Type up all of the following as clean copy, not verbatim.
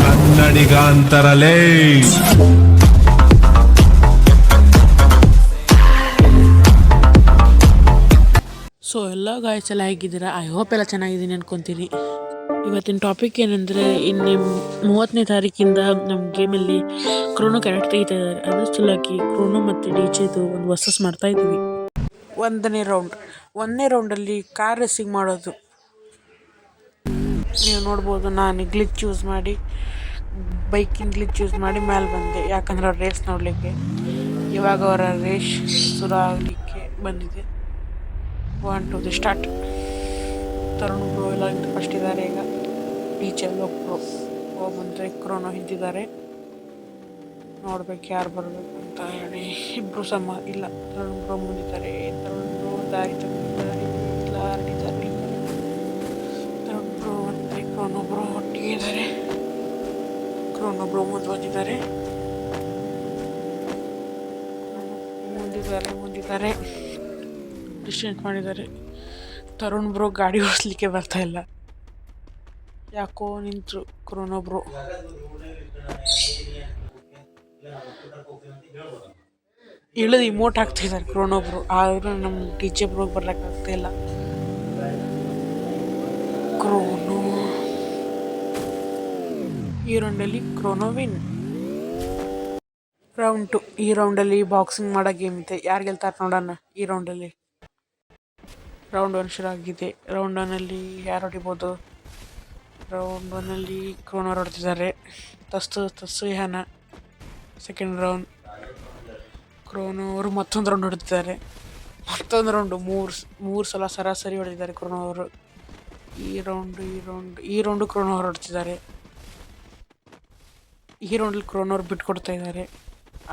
ಕನ್ನಡಿಗಾಂತರಲೇ. So ಎಲ್ಲ guys ಎಲ್ಲ ಹೇಗಿದ್ದೀರಾ? ಐ ಹೋಪ್ ಎಲ್ಲ ಚೆನ್ನಾಗಿದ್ದೀನಿ ಅನ್ಕೊತೀನಿ. ಇವತ್ತಿನ ಟಾಪಿಕ್ ಏನಂದರೆ, ಇನ್ನು 30ನೇ ತಾರೀಕಿಂದ ನಮ್ಮ ಗೇಮಲ್ಲಿ ಕ್ರೋನೋ ಕ್ಯಾರೆಕ್ಟರ್ ತೆಗಿತಾ ಇದ್ದಾರೆ. ಅದ್ರ ಸಲುವಾಗಿ ಕ್ರೋನೋ ಮತ್ತು ಡಿಜೆದು ಒಂದು ವರ್ಸಸ್ ಮಾಡ್ತಾ ಇದ್ವಿ. ಒಂದನೇ ರೌಂಡಲ್ಲಿ ಕಾರ್ ರೇಸಿಂಗ್ ಮಾಡೋದು. ನೀವು ನೋಡ್ಬೋದು, ನಾನು ಗ್ಲಿಚ್ ಯೂಸ್ ಮಾಡಿ, ಬೈಕಿಂಗ್ ಗ್ಲಿಚ್ ಯೂಸ್ ಮಾಡಿ ಮೇಲೆ ಬಂದೆ. ಯಾಕಂದ್ರೆ ಅವ್ರ ರೇಸ್ ನೋಡಲಿಕ್ಕೆ. ಇವಾಗ ಅವರ ರೇಸ್ ಶುರು ಆಗಲಿಕ್ಕೆ ಬಂದಿದೆ. 1 2 ಸ್ಟಾರ್ಟ್. ತರುಣ್ ಬ್ರೋ ಎಲ್ಲ ಫಸ್ಟ್ ಇದ್ದಾರೆ. ಈಗ ಡಿಜೆ ಬ್ರೋ ಬಂದರೆ ಕ್ರೋನೋ ಹಿಂದಿದ್ದಾರೆ. ನೋಡ್ಬೇಕು ಯಾರು ಬರಬೇಕು ಅಂತ ಹೇಳಿ. ಇಬ್ಬರು ಸಮ ಇಲ್ಲ, ತರುಣ್ ಬ್ರೋ ಮುಂದಿದ್ದಾರೆ. ತರುಣ್ ಬ್ರೋ ದಾರಿ ತಗೊಂಡಿದ್ದಾರೆ. ಇಲ್ಲ ಹರಡಿದ್ದಾರೆ. ತರುಣ್ ಬ್ರೋ ಮತ್ತು ಕ್ರೋನೋ ಬ್ರೋ ಒಟ್ಟಿಗೆ ಇದ್ದಾರೆ. ಕ್ರೋನೋ ಬ್ರೋ ಮುಂದೆ ಮುಂದಿದ್ದಾರೆ. ಡಿಸ್ಟೆನ್ಸ್ ಮಾಡಿದ್ದಾರೆ. ತರುಣ್ ಬ್ರೋ ಗಾಡಿ ಓಡಿಸ್ಲಿಕ್ಕೆ ಬರ್ತಾ ಇಲ್ಲ, ಯಾಕೋ ನಿಂತರು. ಕ್ರೋನೋ ಬ್ರೋ ಇಳಿದು ಇಮೋಟ್ ಹಾಕ್ತಿದ್ದಾರೆ ಕ್ರೋನೋ ಬ್ರೋ. ಆದರೂ ನಮ್ಮ ಡಿಜೆ ಬ್ರೋಗೆ ಬರ್ಲಿಕ್ಕಾಗ್ತಾ ಇಲ್ಲ. ಕ್ರೋನೋ ಈ ರೌಂಡಲ್ಲಿ ಕ್ರೋನೋ ವಿನ್. ರೌಂಡ್ 2. ಈ ರೌಂಡಲ್ಲಿ ಬಾಕ್ಸಿಂಗ್ ಮಾಡೋ ಗೇಮ್ ಇದೆ. ಯಾರು ಗೆಲ್ತಾರೆ ನೋಡೋಣ. ಈ ರೌಂಡಲ್ಲಿ ರೌಂಡ್ 1 ಶುರು ಆಗಿದೆ. ರೌಂಡ್ 1ಅಲ್ಲಿ ಯಾರು ಹೊಡಿಬೋದು? ರೌಂಡ್ 1ಅಲ್ಲಿ ಕ್ರೋನೋ ಹೊಡ್ತಿದ್ದಾರೆ. ತಸ್ಸು ಹ್ಯಾನ. ಸೆಕೆಂಡ್ ರೌಂಡ್ ಕ್ರೋನೋ ಅವರು ಮತ್ತೊಂದು ರೌಂಡ್ ಹೊಡ್ತಿದ್ದಾರೆ. ಮತ್ತೊಂದು ರೌಂಡು ಮೂರು ಸಲ ಸರಾಸರಿ ಹೊಡೆದಿದ್ದಾರೆ ಕ್ರೋನೋ ಅವರು. ಈ ರೌಂಡು ಕ್ರೋನೋ ಅವರು ಹೊಡ್ತಿದ್ದಾರೆ. ಈ ರೌಂಡಲ್ಲಿ ಕ್ರೋನೋ ಅವ್ರು ಬಿಟ್ಕೊಡ್ತಾ ಇದ್ದಾರೆ.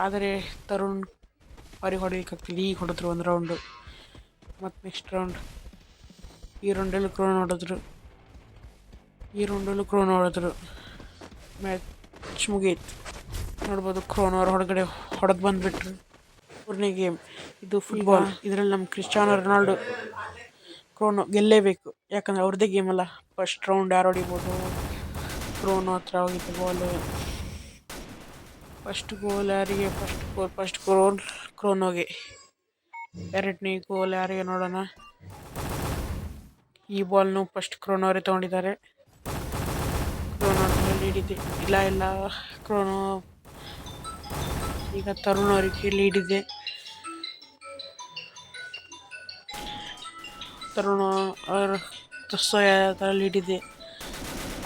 ಆದರೆ ತರುಣ್ ಅವ್ರಿಗೆ ಹೊಡಿಲಿಕ್ಕಾಗ್ತಿಲ್ಲ. ಈಗ ಹೊಡೆದ್ರು ಒಂದು ರೌಂಡು. ಮತ್ತು ನೆಕ್ಸ್ಟ್ ರೌಂಡ್. ಈ ರೌಂಡಲ್ಲೂ ಕ್ರೋನೋ ಹೊಡೆದ್ರು. ಮ್ಯಾಚ್ ಮುಗೀತು. ನೋಡ್ಬೋದು, ಕ್ರೋನೋ ಅವ್ರು ಹೊರಗಡೆ ಹೊಡೆದು ಬಂದುಬಿಟ್ರು. 3ನೇ ಗೇಮ್. ಇದು ಫುಟ್ಬಾಲ್. ಇದರಲ್ಲಿ ನಮ್ಮ ಕ್ರಿಸ್ಟಿಯಾನೋ ರೊನಾಲ್ಡೋ ಕ್ರೋನೋ ಗೆಲ್ಲೇಬೇಕು. ಯಾಕಂದರೆ ಅವ್ರದ್ದೇ ಗೇಮ್ ಅಲ್ಲ. ಫಸ್ಟ್ ರೌಂಡ್ ಯಾರು ಹೊಡಿಬೋದು? ಕ್ರೋನೋ ಹತ್ರ ಹೋಗಿದ್ದು ಬಾಲು. ಫಸ್ಟ್ ಗೋಲ್ ಯಾರಿಗೆ? ಫಸ್ಟ್ ಗೋಲ್ ಕ್ರೋನೋಗೆ. 2ನೇ ಗೋಲ್ ಯಾರಿಗೆ ನೋಡೋಣ. ಈ ಬಾಲ್ನು ಫಸ್ಟ್ ಕ್ರೋನೋ ಅವರೇ ತೊಗೊಂಡಿದ್ದಾರೆ. ಕ್ರೋನೋ ಲೀಡ್ ಇದೆ. ಇಲ್ಲ ಕ್ರೋನೋ ಈಗ ತರುಣ್ ಅವರಿಗೆ ಲೀಡ್ ಇದೆ. ತರುಣ್ ಅವರ ಥರ ಲೀಡ್ ಇದೆ.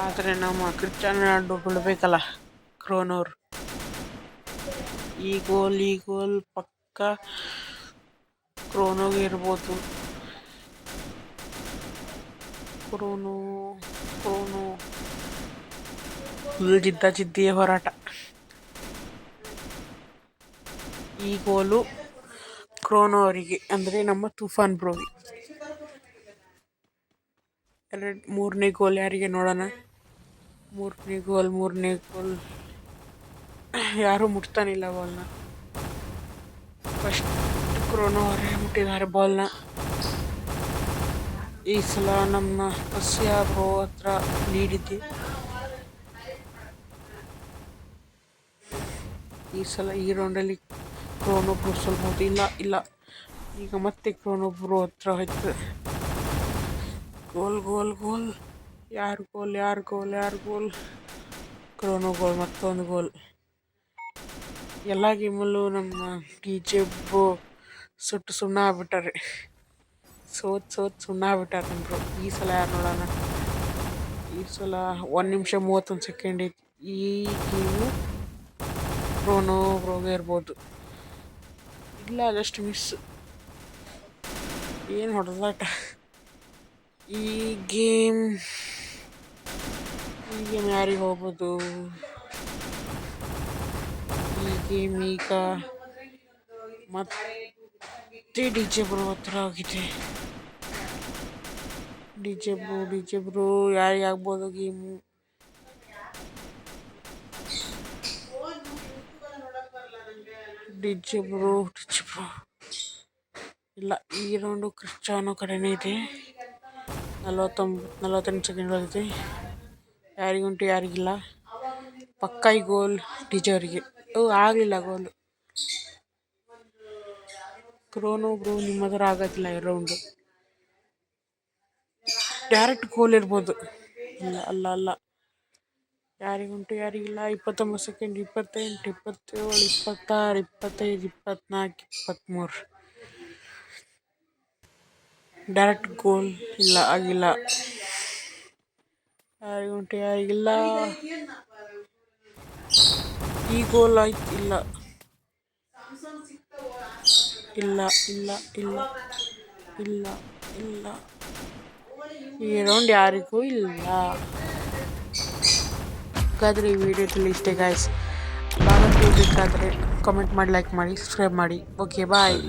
ಆದರೆ ನಮ್ಮ ಕ್ರಿಸ್ಟಿಯಾನೋ ರೊನಾಲ್ಡೋ ಬಿಡಬೇಕಲ್ಲ ಕ್ರೋನೋರು. ಈ ಗೋಲ್ ಪಕ್ಕ ಕ್ರೋನೋಗೆ ಇರ್ಬೋದು. ಕ್ರೋನೋ ಜಿದ್ದಿಯ ಹೋರಾಟ. ಈ ಗೋಲು ಕ್ರೋನೋ ಅವರಿಗೆ, ಅಂದರೆ ನಮ್ಮ ತೂಫಾನ್ ಬ್ರೋಗೆ. 3ನೇ ಗೋಲ್ ಯಾರಿಗೆ ನೋಡೋಣ. 3ನೇ ಗೋಲ್ ಯಾರೂ ಮುಟ್ತಾನಿಲ್ಲ ಬಾಲ್ನ. ಫಸ್ಟ್ ಕ್ರೋನೋ ಅವರೇ ಮುಟ್ಟಿದ್ದಾರೆ ಬಾಲ್ನ. ಈ ಸಲ ನಮ್ಮ ಕಸ್ಯಾ ಬ್ರೋ ಹತ್ರ ಲೀಡ್ ಇದೆ. ಈ ಸಲ ಈ ರೌಂಡಲ್ಲಿ ಕ್ರೋನೋ ಬ್ರೋ ಸೋಲ್ಬೋದು. ಇಲ್ಲ ಈಗ ಮತ್ತೆ ಕ್ರೋನೋ ಬ್ರೋ ಹತ್ರ ಹೋಯ್ತು. ಗೋಲ್. ಯಾರು ಗೋಲ್? ಕ್ರೋನೋ ಗೋಲ್. ಮತ್ತೊಂದು ಗೋಲ್. ಎಲ್ಲ ಗೇಮಲ್ಲೂ ನಮ್ಮ ಡಿಜೆ ಬ್ರೋ ಸುಟ್ಟು ಸುಣ್ಣ ಆಗ್ಬಿಟ್ಟಾರೆ. ಸೋತ್ ಸುಣ್ಣ ಆಗ್ಬಿಟ್ಟಾರೆ ನಮ್ಮ ಬ್ರೋ. ಈ ಸಲ ಯಾರು ನೋಡೋಣ. ಈ ಸಲ 1 ನಿಮಿಷ 31 ಸೆಕೆಂಡ್ ಐತಿ. ಈ ಗೇಮು ಕ್ರೋನೋ ಬ್ರೋಗೆ ಇರ್ಬೋದು. ಇಲ್ಲ, ಜಸ್ಟ್ ಮಿಸ್. ಏನು ಹೊಡೆದಾಟ. ಈ ಗೇಮ್ ಯಾರಿಗೆ ಹೋಗ್ಬೋದು? ಈ ಗೇಮ್ ಈಗ ಮತ್ತೆ ಡಿಜೆ ಬ್ರೋ ಹತ್ರ ಹೋಗಿದೆ. ಡಿಜೆ ಬ್ರೋ ಯಾರಿಗೆ ಆಗ್ಬೋದು ಗೇಮು? ಡಿಜೆ ಬ್ರೋ ಇಲ್ಲ. ಈ ರೌಂಡು ಕ್ರಿಸ್ಟಿಯಾನೋ ಕಡೆನೇ ಇದೆ. 48 ಸೆಕೆಂಡ್ ಉಳಿದೈತಿ. ಯಾರಿಗುಂಟು ಯಾರಿಗಿಲ್ಲ. ಪಕ್ಕ ಈ ಗೋಲ್ ಡಿಜರ್ಗೆ. ಆಗಲಿಲ್ಲ ಗೋಲು. ಕ್ರೋನೋ ಬ್ರೋ ನಿಮ್ಮ ಹತ್ರ ಆಗೋದಿಲ್ಲ ಈ ರೌಂಡು. ಡೈರೆಕ್ಟ್ ಗೋಲ್ ಇರ್ಬೋದು. ಅಲ್ಲ ಯಾರಿಗುಂಟು ಯಾರಿಗಿಲ್ಲ. 29 ಸೆಕೆಂಡ್, 28, 27, 26, 25, 24, 23. ಡೈರೆಕ್ಟ್ ಗೋಲ್ ಆಗಿಲ್ಲ. ಯಾರಿಗುಂಟು ಯಾರಿಗಿಲ್ಲ. ಈ ಗೋಲ್ ಆಯ್ತು. ಇಲ್ಲ. ಈ ರೌಂಡ್ ಯಾರಿಗೂ ಇಲ್ಲ. ಹಾಗಾದರೆ ಈ ವಿಡಿಯೋದಲ್ಲಿ ಇಷ್ಟೇ ಗಾಯ್ಸ್. ಭಾಳ ಬೇಕಾದರೆ ಕಾಮೆಂಟ್ ಮಾಡಿ, ಲೈಕ್ ಮಾಡಿ, ಸಬ್ಸ್ಕ್ರೈಬ್ ಮಾಡಿ. ಓಕೆ ಬಾಯ್.